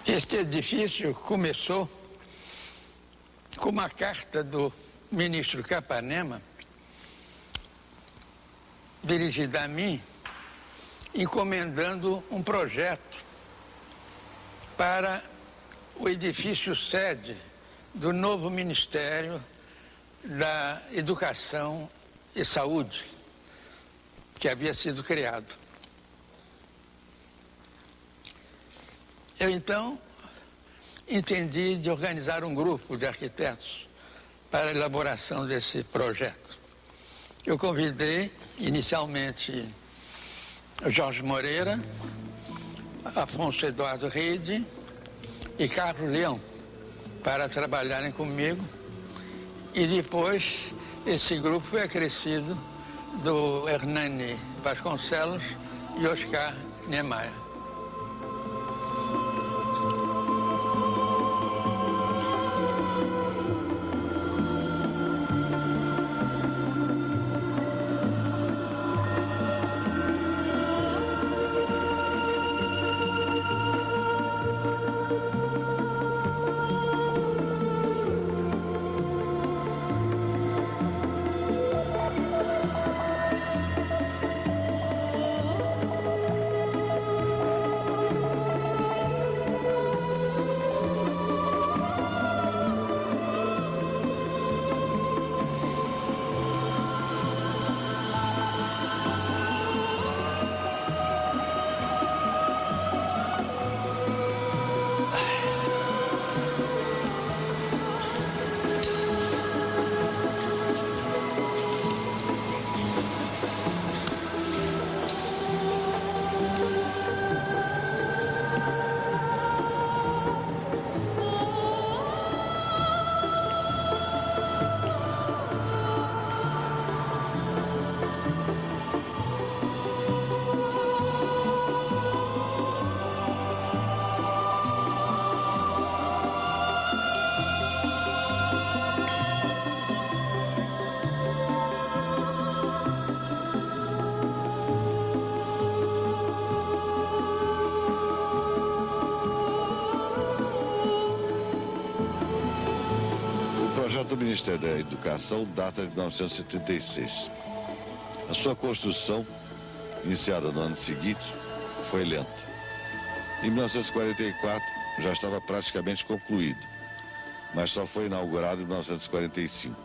Este edifício começou com uma carta do ministro Capanema, dirigida a mim, encomendando um projeto para o edifício sede do novo Ministério da Educação e Saúde, que havia sido criado. Eu, então, entendi de organizar um grupo de arquitetos para a elaboração desse projeto. Eu convidei, inicialmente, Jorge Moreira, Afonso Eduardo Rede e Carlos Leão para trabalharem comigo. E depois, esse grupo foi acrescido do Hernani Vasconcelos e Oscar Niemeyer. O projeto do Ministério da Educação data de 1976. A sua construção, iniciada no ano seguinte, foi lenta. Em 1944 já estava praticamente concluído, mas só foi inaugurado em 1945.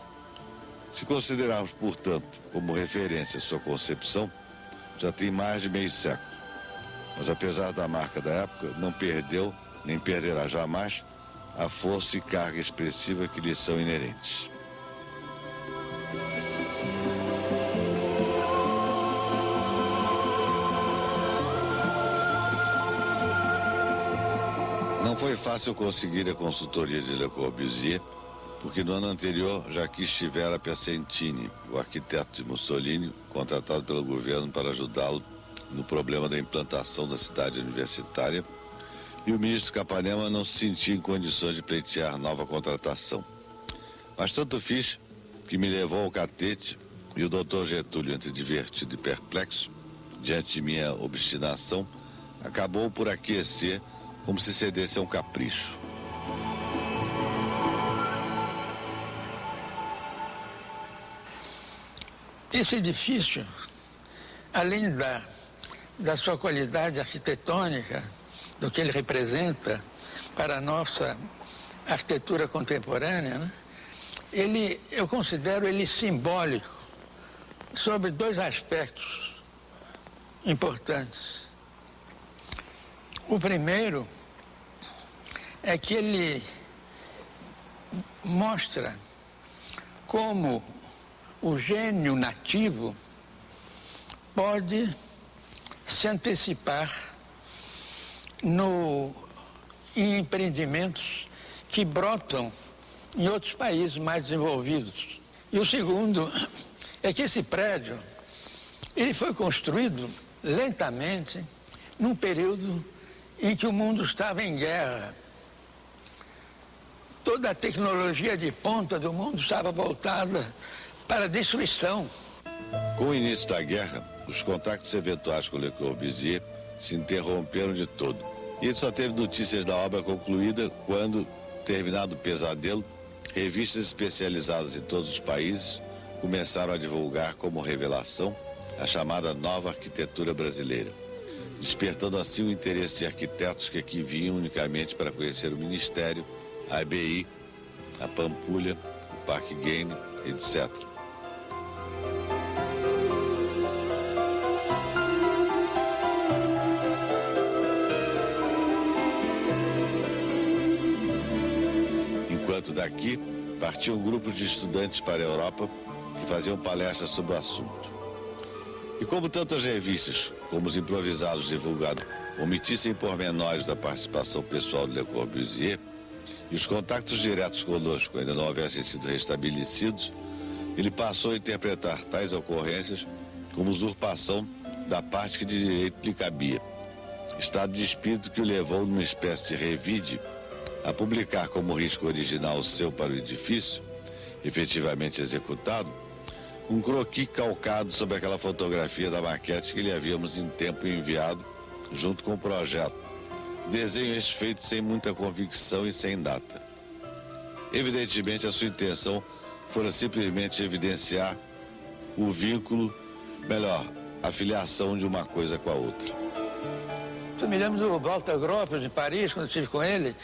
Se considerarmos, portanto, como referência sua concepção, já tem mais de meio século. Mas apesar da marca da época, não perdeu, nem perderá jamais, a força e carga expressiva que lhe são inerentes. Não foi fácil conseguir a consultoria de Le Corbusier, porque no ano anterior já aqui estivera Piacentini, o arquiteto de Mussolini, contratado pelo governo para ajudá-lo no problema da implantação da cidade universitária, e o ministro Capanema não se sentia em condições de pleitear nova contratação. Mas tanto fiz que me levou ao catete e o doutor Getúlio, entre divertido e perplexo, diante de minha obstinação, acabou por aquecer como se cedesse a um capricho. Esse edifício, além da sua qualidade arquitetônica, do que ele representa para a nossa arquitetura contemporânea, né? Eu considero ele simbólico sobre dois aspectos importantes. O primeiro é que ele mostra como o gênio nativo pode se antecipar em empreendimentos que brotam em outros países mais desenvolvidos. E o segundo é que esse prédio, ele foi construído lentamente num período em que o mundo estava em guerra. Toda a tecnologia de ponta do mundo estava voltada para a destruição. Com o início da guerra, os contactos eventuais com Le Corbusier se interromperam de todo. E ele só teve notícias da obra concluída quando, terminado o pesadelo, revistas especializadas em todos os países começaram a divulgar como revelação a chamada nova arquitetura brasileira, despertando assim o interesse de arquitetos que aqui vinham unicamente para conhecer o Ministério, a ABI, a Pampulha, o Parque Güell, etc. Enquanto daqui partiam grupos de estudantes para a Europa que faziam palestras sobre o assunto. E como tantas revistas, como os improvisados divulgados, omitissem pormenores da participação pessoal de Le Corbusier, e os contatos diretos conosco ainda não houvessem sido restabelecidos, ele passou a interpretar tais ocorrências como usurpação da parte que de direito lhe cabia. Estado de espírito que o levou numa espécie de revide a publicar como risco original seu para o edifício, efetivamente executado, um croquis calcado sobre aquela fotografia da maquete que lhe havíamos em tempo enviado junto com o projeto. Desenho este feito sem muita convicção e sem data. Evidentemente, a sua intenção fora simplesmente evidenciar o vínculo, melhor, a filiação de uma coisa com a outra. Eu me lembro do Walter Gropius, de Paris, quando estive com ele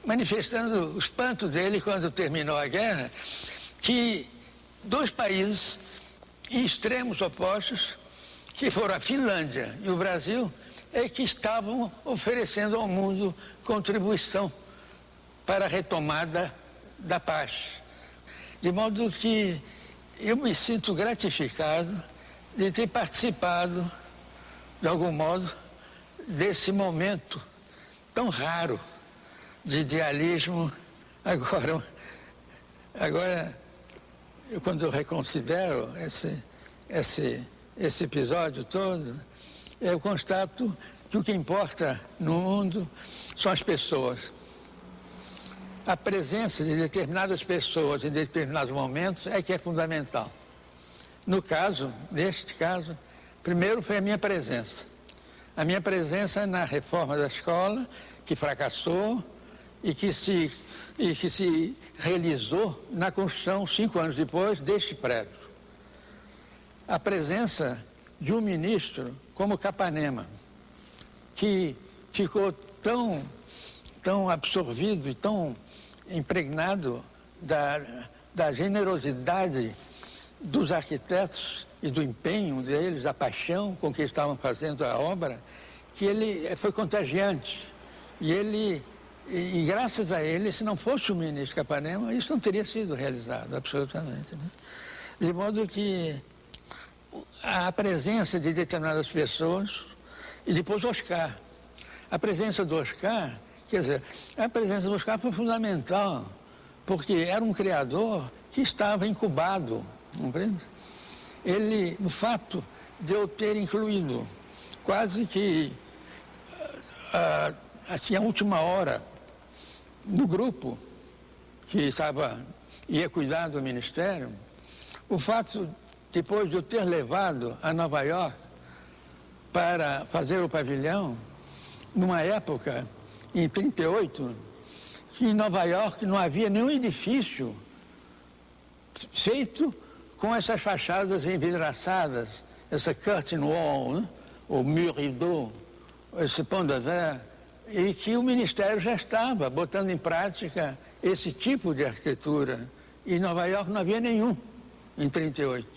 manifestando o espanto dele quando terminou a guerra, que dois países em extremos opostos, que foram a Finlândia e o Brasil, é que estavam oferecendo ao mundo contribuição para a retomada da paz. De modo que eu me sinto gratificado de ter participado, de algum modo, desse momento tão raro de idealismo. Agora quando eu reconsidero esse episódio todo, eu constato que o que importa no mundo são as pessoas. A presença de determinadas pessoas em determinados momentos é que é fundamental. Neste caso, primeiro foi a minha presença. A minha presença na reforma da escola, que fracassou e que se realizou na construção, 5 anos depois, deste prédio. A presença de um ministro como Capanema, que ficou tão absorvido e tão impregnado da generosidade dos arquitetos e do empenho deles, da paixão com que estavam fazendo a obra, que ele foi contagiante. E graças a ele, se não fosse o ministro Capanema, isso não teria sido realizado, absolutamente, né? De modo que a presença de determinadas pessoas, e depois Oscar. A presença do Oscar, a presença do Oscar foi fundamental, porque era um criador que estava incubado, compreende? O fato de eu ter incluído quase que assim, a última hora no grupo que ia cuidar do ministério, o fato, depois de eu ter levado a Nova York para fazer o pavilhão, numa época, em 1938, que em Nova York não havia nenhum edifício feito com essas fachadas envidraçadas, essa curtain wall, né? O mur rideau, esse pont de verre, e que o Ministério já estava botando em prática esse tipo de arquitetura. E em Nova York não havia nenhum em 1938.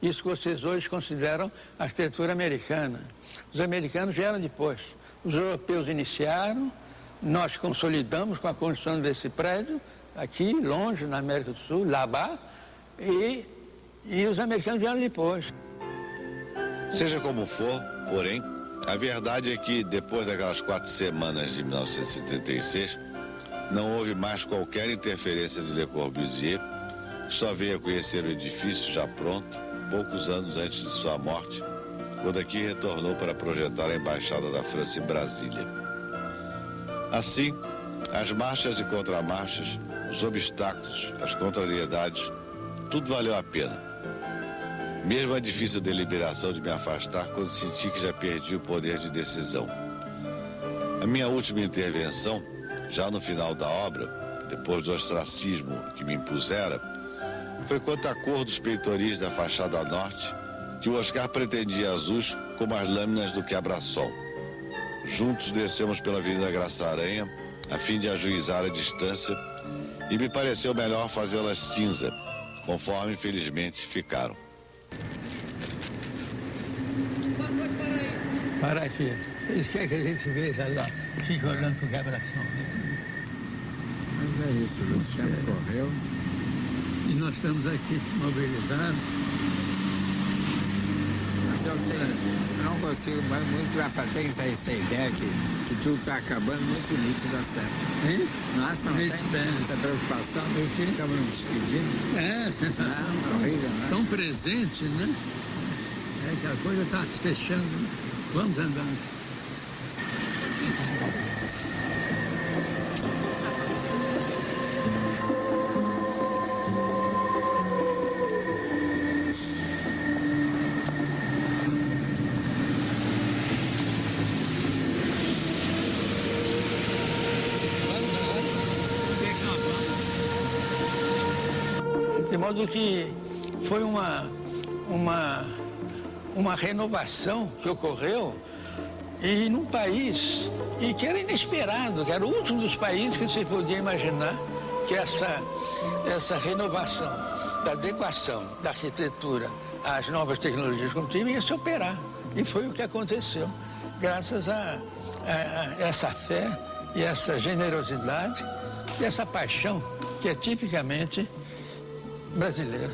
Isso que vocês hoje consideram arquitetura americana. Os americanos vieram depois. Os europeus iniciaram, nós consolidamos com a construção desse prédio, aqui, longe, na América do Sul, lá-bas, e os americanos vieram depois. Seja como for, porém, a verdade é que, depois daquelas 4 semanas de 1936, não houve mais qualquer interferência de Le Corbusier, que só veio a conhecer o edifício já pronto, poucos anos antes de sua morte, quando aqui retornou para projetar a Embaixada da França em Brasília. Assim, as marchas e contramarchas, os obstáculos, as contrariedades, tudo valeu a pena. Mesmo a difícil deliberação de me afastar quando senti que já perdi o poder de decisão. A minha última intervenção, já no final da obra, depois do ostracismo que me impusera, foi quanto à cor dos peitoris da fachada norte, que o Oscar pretendia azuis como as lâminas do quebra-sol. Juntos descemos pela Avenida Graça Aranha, a fim de ajuizar a distância, e me pareceu melhor fazê-las cinza, conforme infelizmente ficaram. Para aqui. Eles querem que a gente veja lá, fica olhando para o quebra-sol. Mas é isso, o tempo correu. E nós estamos aqui mobilizados. Mas eu não consigo mais muito lá para ter essa ideia que tudo está acabando muito nítido da certo. Hein? Nossa, não tem essa preocupação, estamos nos despedindo. É, sensação horrível, né? tão presente, né? É que a coisa está se fechando. Né? Vamos andando. De modo que foi uma renovação que ocorreu e num país e que era inesperado, que era o último dos países que se podia imaginar que essa renovação da adequação da arquitetura às novas tecnologias construtivas ia se operar. E foi o que aconteceu, graças a essa fé e essa generosidade e essa paixão que é tipicamente brasileira.